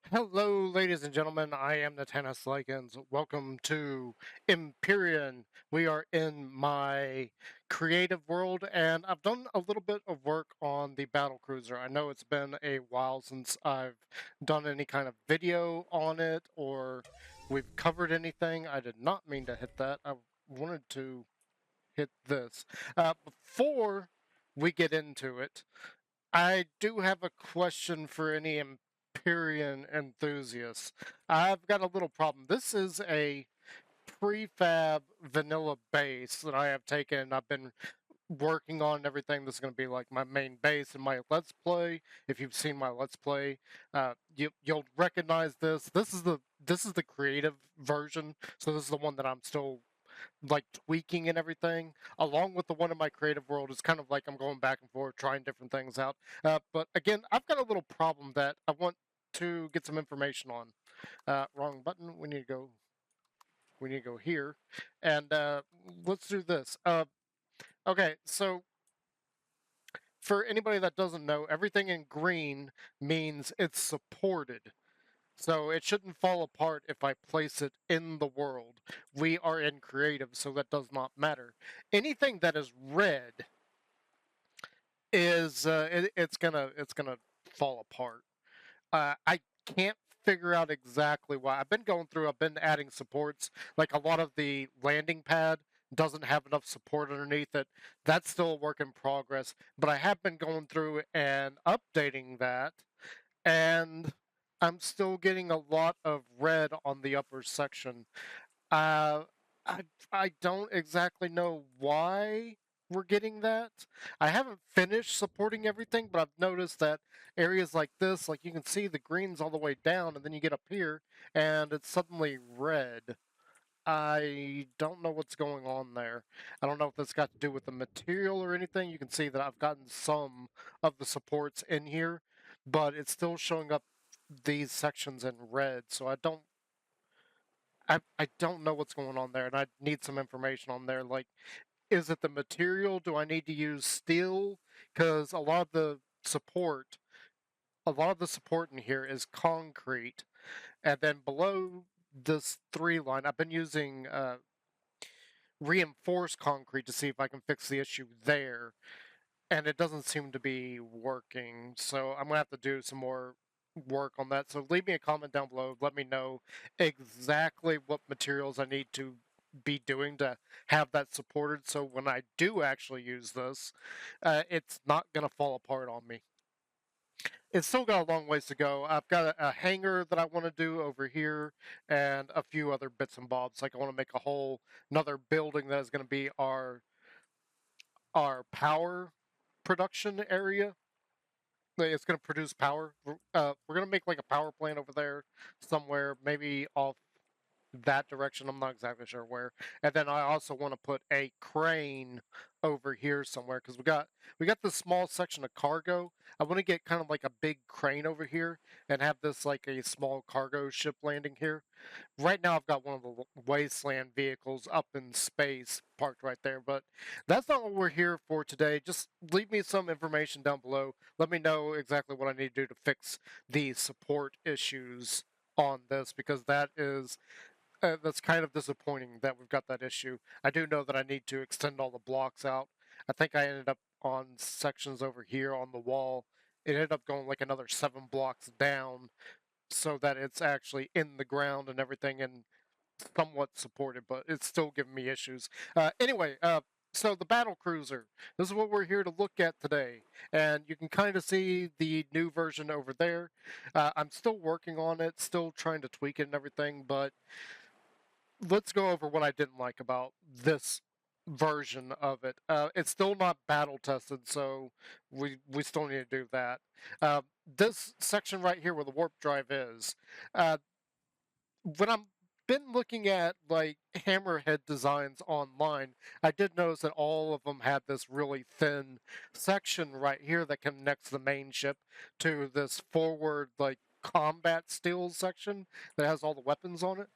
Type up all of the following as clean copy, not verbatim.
Hello, ladies and gentlemen. I am the Tennis Lycans. Welcome to Empyrion. We are in my creative world, and I've done a little bit of work on the Battle Cruiser. I know it's been a while since I've done any kind of video on it or we've covered anything. I did not mean to hit that. I wanted to hit this. Before we get into it, I do have a question for any Empyrean enthusiasts. I've got a little problem. This is a prefab vanilla base that I have taken. I've been working on everything. This is going to be like my main base in my Let's Play. If you've seen my Let's Play, you'll recognize this. This is the creative version. So this is the one that I'm still like tweaking and everything, along with the one in my creative world. It's kind of like I'm going back and forth, trying different things out. But again, I've got a little problem that I want to get some information on. Wrong button. We need to go. We need to go here, and let's do this. Okay, so for anybody that doesn't know, everything in green means it's supported. So it shouldn't fall apart if I place it in the world. We are in creative, so that does not matter. Anything that is red is it's gonna fall apart. I can't figure out exactly why. I've been going through. I've been adding supports. Like a lot of the landing pad doesn't have enough support underneath it. That's still a work in progress. But I have been going through and updating that, and I'm still getting a lot of red on the upper section. Uh, I I don't exactly know why we're getting that. I haven't finished supporting everything, but I've noticed that areas like this, like you can see the green's all the way down, and then you get up here, and it's suddenly red. I don't know what's going on there. I don't know if this got to do with the material or anything. You can see that I've gotten some of the supports in here, but it's still showing up these sections in red, so I don't know what's going on there, and I need some information on there. Like, is it the material? Do I need to use steel? Because a lot of the support in here is concrete, and then below this three line, I've been using reinforced concrete to see if I can fix the issue there, and it doesn't seem to be working. So I'm gonna have to do some more work on that. So leave me a comment down below. Let me know exactly what materials I need to be doing to have that supported. So when I do actually use this, it's not gonna fall apart on me. It's still got a long ways to go. I've got a hangar that I want to do over here, and a few other bits and bobs. Like I want to make a whole another building that is going to be our power production area. Like, it's going to produce power. We're going to make like a power plant over there somewhere, maybe off that direction. I'm not exactly sure where. And then I also want to put a crane over here somewhere because we got this small section of cargo. I want to get kind of like a big crane over here and have this like a small cargo ship landing here. Right now I've got one of the wasteland vehicles up in space parked right there, but that's not what we're here for today. Just leave me some information down below. Let me know exactly what I need to do to fix the support issues on this, because that's kind of disappointing that we've got that issue. I do know that I need to extend all the blocks out. I think I ended up on sections over here on the wall. It ended up going like another 7 blocks down so that it's actually in the ground and everything and somewhat supported, but it's still giving me issues. So the battle cruiser. This is what we're here to look at today, and you can kind of see the new version over there. I'm still working on it, still trying to tweak it and everything, but let's go over what I didn't like about this version of it. It's still not battle tested, so we still need to do that. This section right here where the warp drive is, uh, when I'm been looking at like hammerhead designs online, I did notice that all of them had this really thin section right here that connects the main ship to this forward like combat steel section that has all the weapons on it.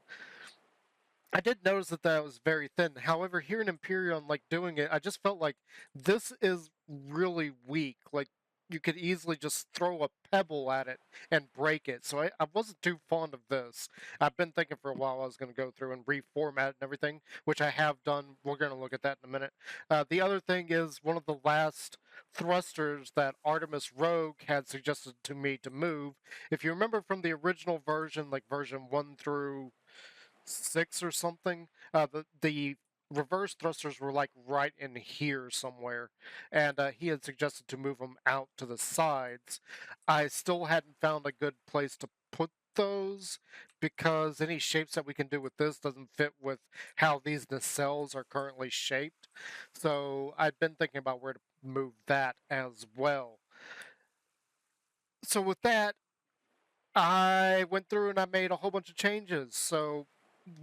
I did notice that that was very thin. However, here in Empyreon, like doing it, I just felt like this is really weak. Like you could easily just throw a pebble at it and break it. So I wasn't too fond of this. I've been thinking for a while I was going to go through and reformat it and everything, which I have done. We're going to look at that in a minute. The other thing is one of the last thrusters that Artemis Rogue had suggested to me to move. If you remember from the original version, like version 1 through 6 or something, the reverse thrusters were like right in here somewhere, and he had suggested to move them out to the sides. I still hadn't found a good place to put those because any shapes that we can do with this doesn't fit with how these nacelles are currently shaped. So I'd been thinking about where to move that as well. So with that, I went through and I made a whole bunch of changes. So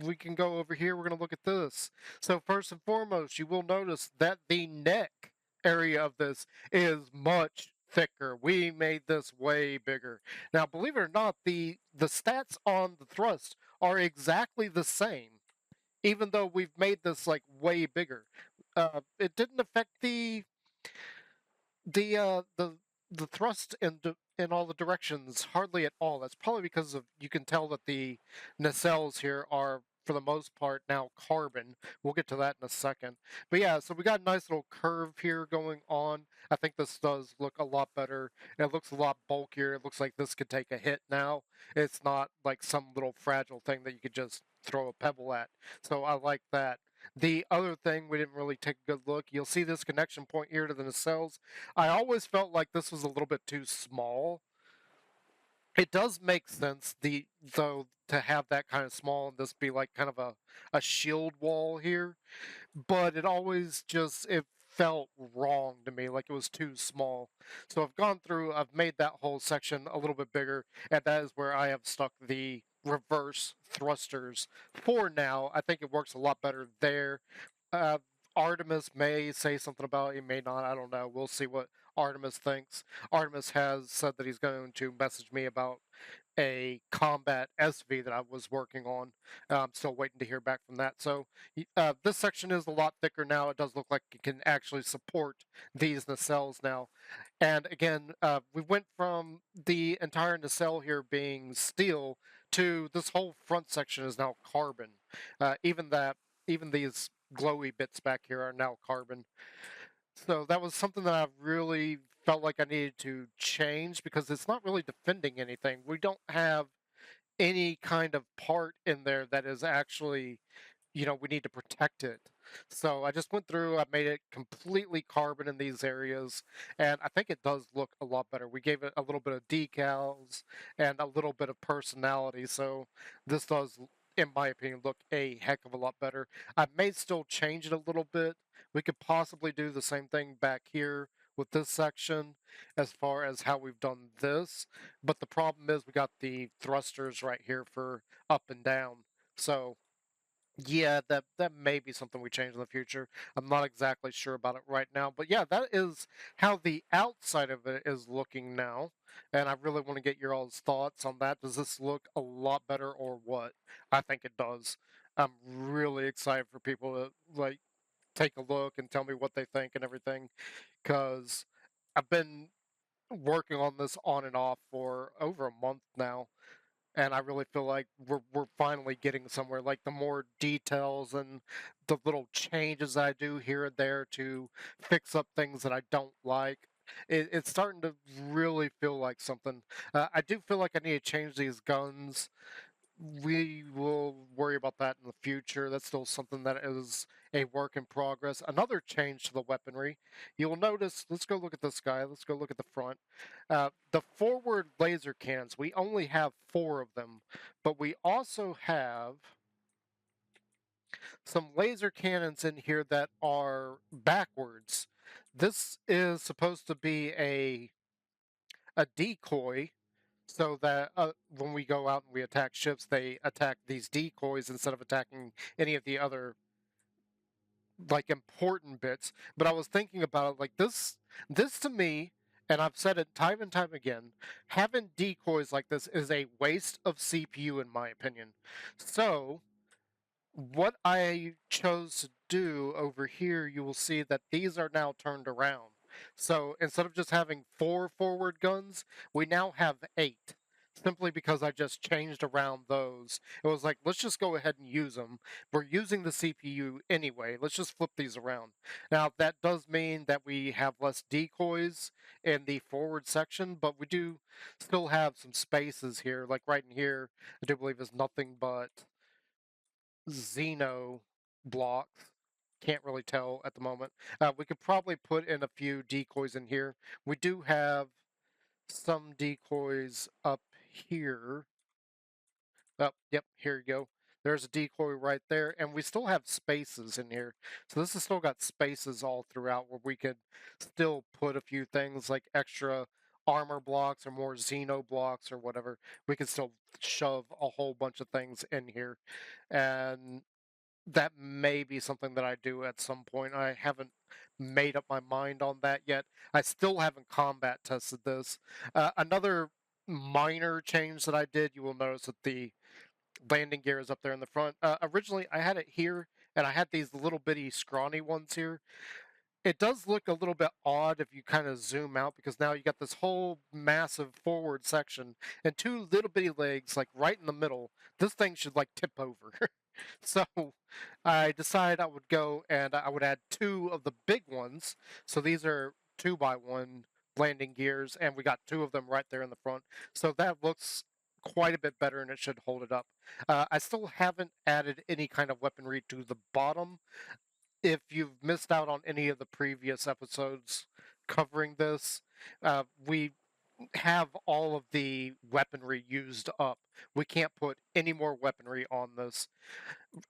we can go over here. We're going to look at this. So first and foremost, you will notice that the neck area of this is much thicker. We made this way bigger. Now, believe it or not, the stats on the thrust are exactly the same, even though we've made this like way bigger. It didn't affect the thrust in all the directions hardly at all. That's probably because of you can tell that the nacelles here are for the most part now carbon. We'll get to that in a second. But yeah, so we got a nice little curve here going on. I think this does look a lot better. It looks a lot bulkier. It looks like this could take a hit now. It's not like some little fragile thing that you could just throw a pebble at. So I like that. The other thing, we didn't really take a good look. You'll see this connection point here to the nacelles. I always felt like this was a little bit too small. It does make sense, though, to have that kind of small and this be like kind of a shield wall here, but it always just it felt wrong to me, like it was too small. So I've gone through, I've made that whole section a little bit bigger, and that is where I have stuck the reverse thrusters for now. I think it works a lot better there. uh, Artemis may say something about it, he may not. I don't know. We'll see what Artemis thinks. Artemis has said that he's going to message me about a combat SV that I was working on. I'm still waiting to hear back from that. So this section is a lot thicker now. It does look like it can actually support these nacelles now. And again, we went from the entire nacelle here being steel to this whole front section is now carbon. Even these glowy bits back here are now carbon. So that was something that I really felt like I needed to change because it's not really defending anything. We don't have any kind of part in there that is actually, we need to protect it. So I just went through, I made it completely carbon in these areas, and I think it does look a lot better. We gave it a little bit of decals and a little bit of personality, so this does, in my opinion, look a heck of a lot better. I may still change it a little bit. We could possibly do the same thing back here with this section as far as how we've done this, but the problem is we got the thrusters right here for up and down. So yeah, that may be something we change in the future. I'm not exactly sure about it right now, but yeah, that is how the outside of it is looking now, and I really want to get your all's thoughts on that. Does this look a lot better or what? I think it does. I'm really excited for people to like take a look and tell me what they think and everything, because I've been working on this on and off for over a month now, and I really feel like we're finally getting somewhere. Like the more details and the little changes I do here and there to fix up things that I don't like, it's starting to really feel like something. I do feel like I need to change these guns. We will worry about that in the future. That's still something that is a work in progress. Another change to the weaponry. You'll notice, let's go look at this guy. Let's go look at the front. The forward laser cannons, we only have 4 of them, but we also have some laser cannons in here that are backwards. This is supposed to be a decoy so that when we go out and we attack ships, they attack these decoys instead of attacking any of the other like important bits. But I was thinking about it like this to me, and I've said it time and time again, having decoys like this is a waste of CPU in my opinion. So what I chose to do over here, you will see that these are now turned around. So instead of just having 4 forward guns, we now have 8. Simply because I just changed around those. It was like, let's just go ahead and use them. We're using the CPU anyway. Let's just flip these around. Now, that does mean that we have less decoys in the forward section, but we do still have some spaces here. Like right in here, I do believe is nothing but Xeno blocks. Can't really tell at the moment. We could probably put in a few decoys in here. We do have some decoys up here. Oh, yep, here you go. There's a decoy right there, and we still have spaces in here. So this has still got spaces all throughout where we could still put a few things like extra armor blocks or more Xeno blocks or whatever. We could still shove a whole bunch of things in here. And that may be something that I do at some point. I haven't made up my mind on that yet. I still haven't combat tested this. Another minor change that I did, you will notice that the landing gear is up there in the front. Originally, I had it here, and I had these little bitty scrawny ones here. It does look a little bit odd if you kind of zoom out because now you got this whole massive forward section and 2 little bitty legs like right in the middle. This thing should like tip over. So I decided I would go and I would add 2 of the big ones. So these are 2x1 landing gears, and we got 2 of them right there in the front. So that looks quite a bit better and it should hold it up. I still haven't added any kind of weaponry to the bottom. If you've missed out on any of the previous episodes covering this, we have all of the weaponry used up. We can't put any more weaponry on this.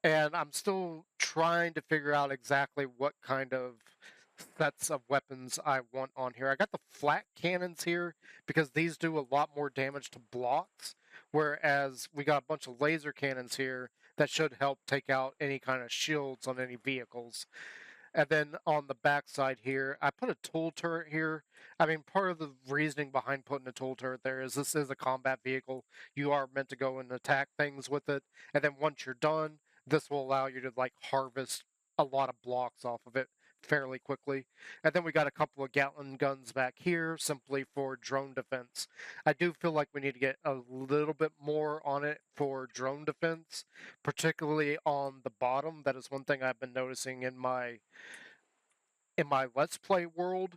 And I'm still trying to figure out exactly what kind of sets of weapons I want on here. I got the flat cannons here because these do a lot more damage to blocks, whereas we got a bunch of laser cannons here that should help take out any kind of shields on any vehicles. And then on the backside here, I put a tool turret here. I mean, part of the reasoning behind putting a tool turret there is this is a combat vehicle. You are meant to go and attack things with it. And then once you're done, this will allow you to like harvest a lot of blocks off of it fairly quickly. And then we got a couple of Gatling guns back here simply for drone defense. I do feel like we need to get a little bit more on it for drone defense, particularly on the bottom. That is one thing I've been noticing in my Let's Play world,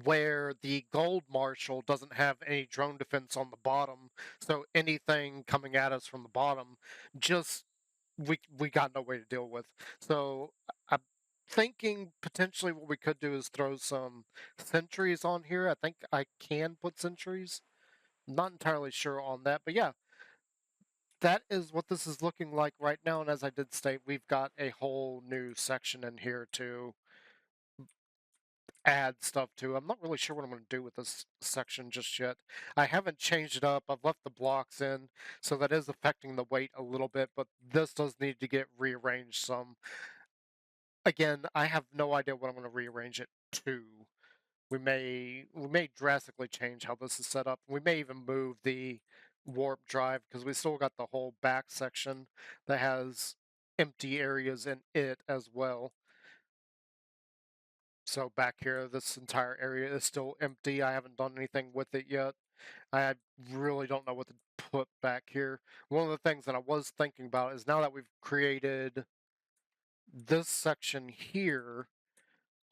where the Gold Marshal doesn't have any drone defense on the bottom, so anything coming at us from the bottom, just we got no way to deal with. So I'm thinking potentially what we could do is throw some sentries on here. I think I can put sentries. Not entirely sure on that, but yeah, that is what this is looking like right now. And as I did state, we've got a whole new section in here to add stuff to. I'm not really sure what I'm going to do with this section just yet. I haven't changed it up. I've left the blocks in, so that is affecting the weight a little bit, but this does need to get rearranged some. Again, I have no idea what I'm going to rearrange it to. We may drastically change how this is set up. We may even move the warp drive because we still got the whole back section that has empty areas in it as well. So back here, this entire area is still empty. I haven't done anything with it yet. I really don't know what to put back here. One of the things that I was thinking about is now that we've created this section here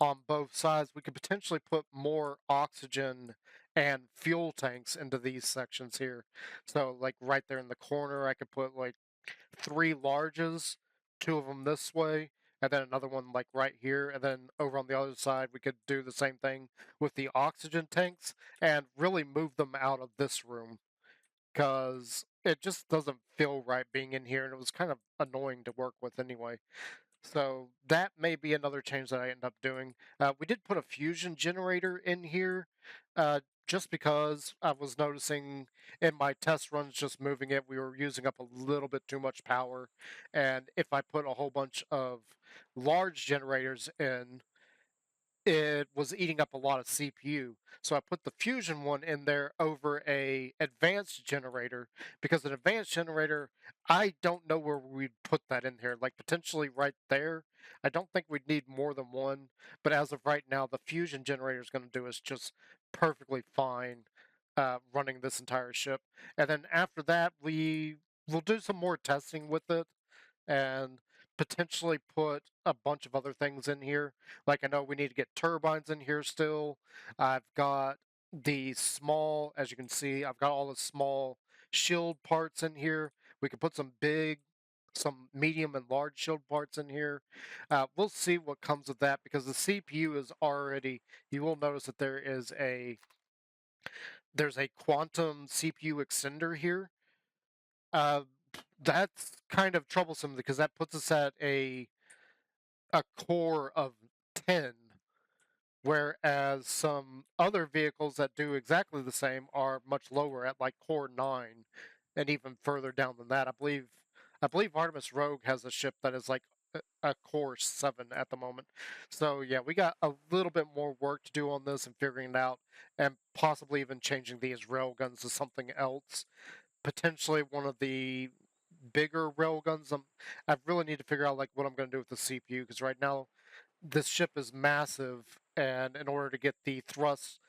on both sides, we could potentially put more oxygen and fuel tanks into these sections here. So like right there in the corner, I could put like 3 larges, 2 of them this way, and then another one like right here, and then over on the other side we could do the same thing with the oxygen tanks and really move them out of this room because it just doesn't feel right being in here, and it was kind of annoying to work with anyway. So that may be another change that I end up doing. We did put a fusion generator in here just because I was noticing in my test runs just moving it, we were using up a little bit too much power. And if I put a whole bunch of large generators in, it was eating up a lot of CPU. So I put the fusion one in there over a advanced generator, because an advanced generator, I don't know where we'd put that in here. Like potentially right there. I don't think we'd need more than one, but as of right now, the fusion generator is going to do us just perfectly fine running this entire ship. And then after that, we will do some more testing with it and potentially put a bunch of other things in here. Like I know we need to get turbines in here still. I've got the small, as you can see, I've got all the small shield parts in here. We can put some big, some medium and large shield parts in here. We'll see what comes of that, because the CPU is already, you will notice that there's a quantum CPU extender here. Uh, that's kind of troublesome because that puts us at a core of 10, whereas some other vehicles that do exactly the same are much lower at like core 9 and even further down than that. I believe Artemis Rogue has a ship that is like a core 7 at the moment. So yeah, we got a little bit more work to do on this and figuring it out, and possibly even changing these railguns to something else, potentially one of the bigger railguns. I really need to figure out like what I'm going to do with the CPU, because right now this ship is massive, and in order to get the thrust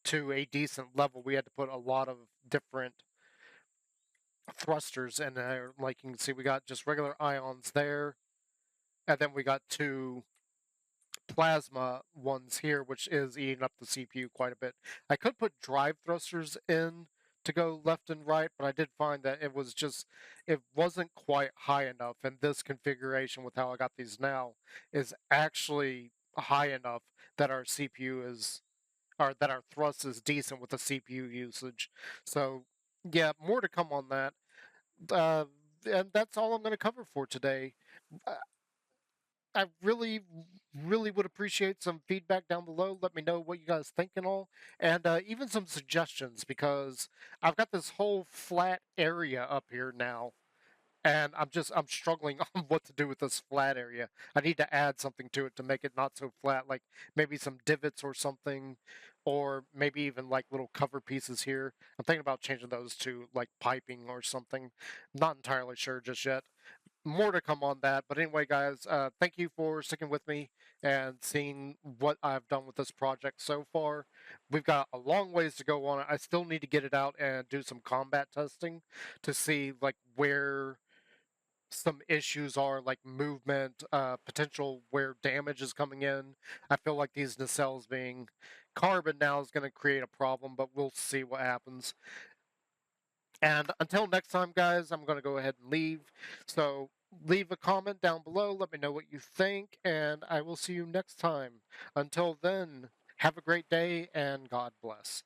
to a decent level, we had to put a lot of different thrusters in there. Like you can see, we got just regular ions there, and then we got two plasma ones here, which is eating up the CPU quite a bit. I could put drive thrusters in to go left and right, but I did find that it wasn't quite high enough, and this configuration with how I got these now is actually high enough that our CPU is, or that our thrust is decent with the CPU usage. So yeah, more to come on that. Uh, and that's all I'm going to cover for today. Uh, I really, really would appreciate some feedback down below. Let me know what you guys think and all, and even some suggestions, because I've got this whole flat area up here now, and I'm struggling on what to do with this flat area. I need to add something to it to make it not so flat, like maybe some divots or something, or maybe even like little cover pieces here. I'm thinking about changing those to like piping or something. Not entirely sure just yet. More to come on that. But anyway, guys, thank you for sticking with me and seeing what I've done with this project so far. We've got a long ways to go on it. I still need to get it out and do some combat testing to see like where some issues are, like movement, potential where damage is coming in. I feel like these nacelles being carbon now is going to create a problem, but we'll see what happens. And until next time, guys, I'm going to go ahead and leave. So leave a comment down below. Let me know what you think, and I will see you next time. Until then, have a great day, and God bless.